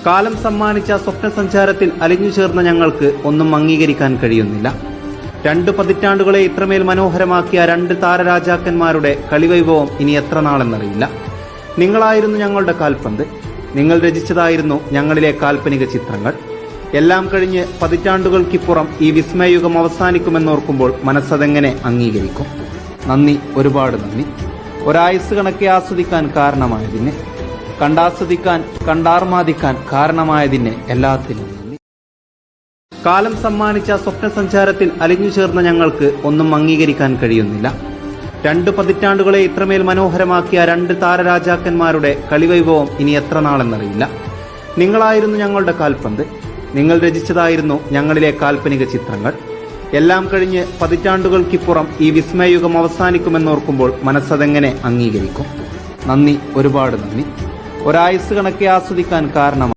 കാലം സമ്മാനിച്ച സ്വപ്നസഞ്ചാരത്തിൽ അലിഞ്ഞു ചേർന്ന ഞങ്ങൾക്ക് ഒന്നും അംഗീകരിക്കാൻ കഴിയുന്നില്ല. 2 പതിറ്റാണ്ടുകളെ ഇത്രമേൽ മനോഹരമാക്കിയ 2 താരരാജാക്കന്മാരുടെ കളിവൈഭവം ഇനി എത്ര നാളെന്നറിയില്ല. നിങ്ങളായിരുന്നു ഞങ്ങളുടെ കാൽപന്ത്. നിങ്ങൾ രചിച്ചതായിരുന്നു ഞങ്ങളിലെ കാൽപ്പനിക ചിത്രങ്ങൾ. എല്ലാം കഴിഞ്ഞ് പതിറ്റാണ്ടുകൾക്കിപ്പുറം ഈ വിസ്മയയുഗം അവസാനിക്കുമെന്നോർക്കുമ്പോൾ മനസ്സതെങ്ങനെ അംഗീകരിക്കും? നന്ദി, ഒരുപാട് നന്ദി. ഒരായുസ് കണക്കെ ആസ്വദിക്കാൻ കാരണമായതിന്, കണ്ടാസ്വദിക്കാൻ കണ്ടാർമാദിക്കാൻ കാരണമായതിന് എല്ലാത്തിനും നന്ദി. കാലം സമ്മാനിച്ച സ്വപ്നസഞ്ചാരത്തിൽ അലിഞ്ഞു ചേർന്ന ഞങ്ങൾക്ക് ഒന്നും അംഗീകരിക്കാൻ കഴിയുന്നില്ല. 2 പതിറ്റാണ്ടുകളെ ഇത്രമേൽ മനോഹരമാക്കിയ 2 താരരാജാക്കന്മാരുടെ കളിവൈഭവം ഇനി എത്ര നാളെന്നറിയില്ല. നിങ്ങളായിരുന്നു ഞങ്ങളുടെ കാൽപന്ത്. നിങ്ങൾ രചിച്ചതായിരുന്നു ഞങ്ങളിലെ കാൽപ്പനിക ചിത്രങ്ങൾ. എല്ലാം കഴിഞ്ഞ് പതിറ്റാണ്ടുകൾക്കിപ്പുറം ഈ വിസ്മയയുഗം അവസാനിക്കുമെന്നോർക്കുമ്പോൾ മനസ്സതെങ്ങനെ അംഗീകരിക്കും? നന്ദി, ഒരുപാട് നന്ദി. ഒരായുസ് കണക്കെ ആസ്വദിക്കാൻ കാരണമാണ്